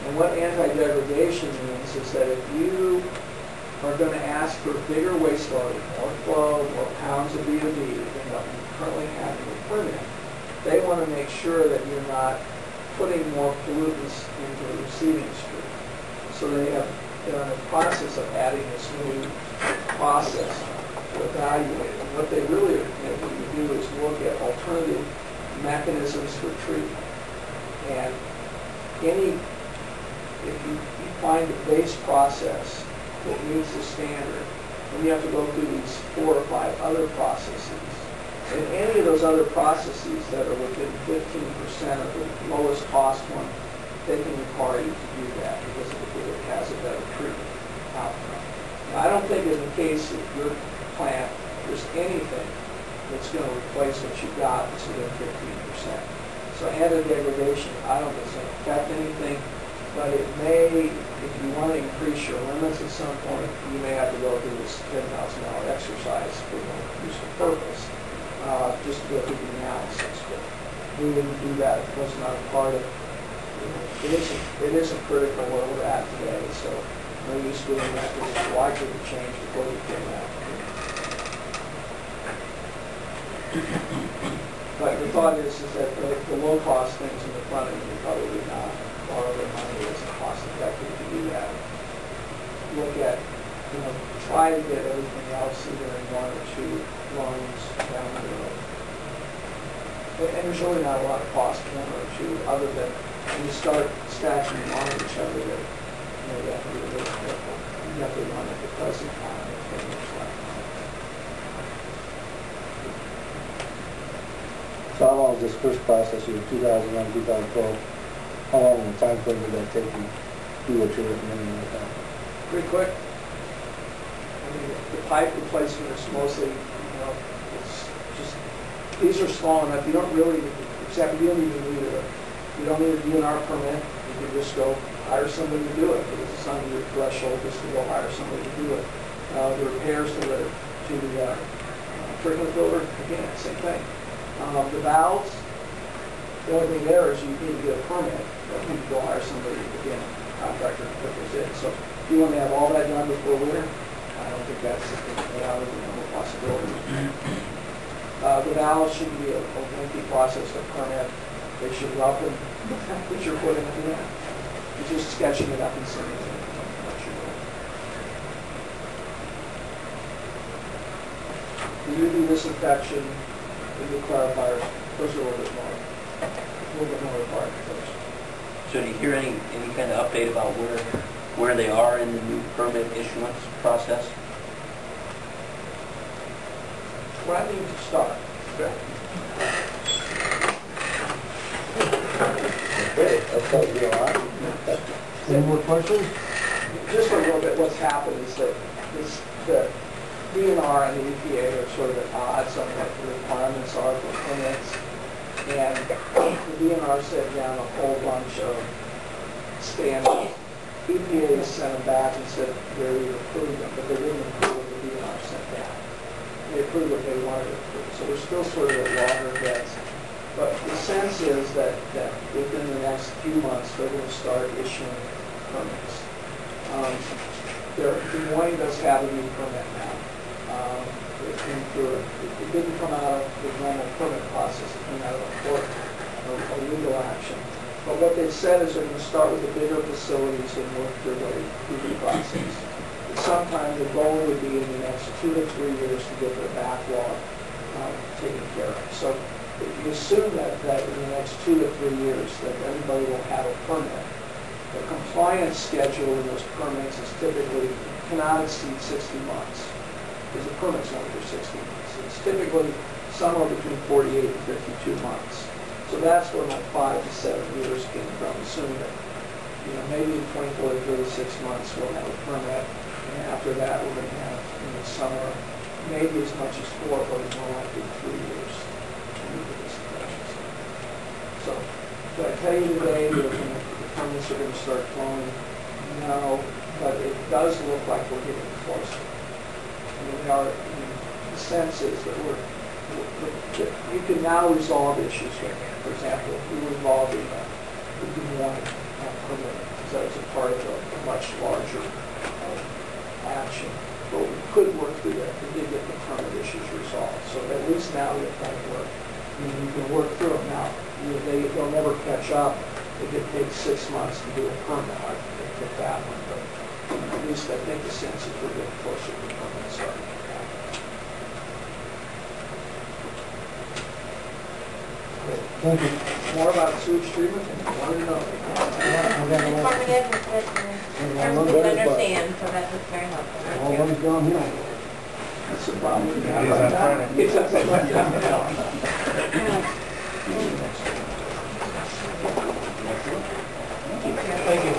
And what anti-degradation means is that if you are going to ask for bigger wastewater, more flow, more pounds of BOD than what you currently have in your permit, they want to make sure that you're not putting more pollutants into the receiving stream. So they're in the process of adding this new process to evaluate it. And what they really are able to do is look at alternative mechanisms for treatment. And if you find a base process that meets the standard, then you have to go through these 4 or 5 other processes. And any of those other processes that are within 15% of the lowest cost one, they can require you to do that because it has a better treatment outcome. Now, I don't think in the case of your plant, there's anything that's going to replace what you got that's within 15%. So anti-degradation, I don't think it's going to affect anything, but it may, if you want to increase your limits at some point, you may have to go through this $10,000 exercise for no use of purpose, just to go through the analysis. But we didn't do that. It was not a part of it isn't critical where we're at today, so no use doing that because it's likely to change before we get that. But the thought is that the low-cost things in the front end are probably not borrow their money. It isn't cost-effective to do that. Look at, try to get everything else either in 1 or 2 loans down the road. And there's really not a lot of cost in 1 or 2 other than when you start stacking them on each other, that you have to be a little careful. You have to run at the present time and finish that. So how long is this first process here, 2011, 2012? How long in the time frame did that take you to do what you're recommending right now? Pretty quick. I mean, the pipe replacement is mostly, it's just, these are small enough. You don't really, except you don't even need you don't need a DNR permit. You can just go hire somebody to do it because it's under your threshold just to go hire somebody to do it. The repairs to the trickle filter, again, same thing. The valves, the only thing there is you need to get a permit. But you can go hire somebody, again, contractor to put this in. So if you want to have all that done before winter, I don't think that's out of the possibility. The valves shouldn't be a lengthy process to permit. They should rub them, put your foot in it. You're just sketching it up and sending it in. The UV disinfection, the new clarifiers, those are a little bit more required first. So do you hear any kind of update about where they are in the new permit issuance process? Well, I need to start. Okay. Okay, that's what we are. Any more questions? Just a little bit, what's happened is that the DNR and the EPA are sort of at odds on what the requirements are for permits. And the DNR set down a whole bunch of standards. EPA sent them back and said they would approve them, but they didn't approve what the DNR sent down. They approved what they wanted to approve. So we're still sort of at loggerheads. But the sense is that within the next few months, they're going to start issuing permits. Des Moines does have a new permit now. It didn't come out of the normal permit process. It came out of a court or a legal action. But what they've said is they're going to start with the bigger facilities and work their way through the process. And sometimes the goal would be in the next 2 to 3 years to get their backlog taken care of. So if you assume that in the next 2 to 3 years that everybody will have a permit, the compliance schedule in those permits is typically cannot exceed 60 months. Because the permit's only for 60 months. It's typically somewhere between 48 and 52 months. So that's where my 5 to 7 years came from, assuming that maybe in 24 to 36 months we'll have a permit, and after that we're going to have somewhere maybe as much as 4, but it's more likely 3 years. So, do I tell you today that the permits are going to start flowing? No, but it does look like we're getting closer. I mean, the sense is that you can now resolve issues right now. For example, if we were involved in the Des Moines permit, So it's a part of a much larger action. But we could work through that. We did get the permit issues resolved. So at least now you can work. You can work through them now. They'll never catch up. It could take 6 months to do a permit like they took that one. But at least I think the sense is we're getting closer to the permit starting to happen. Thank you. More about sewage treatment? I wanted to know. Department head was good, and everyone could understand, so that was very helpful. Thank you. Always downhill. That's the problem we have right now. It's upside down. Thank you.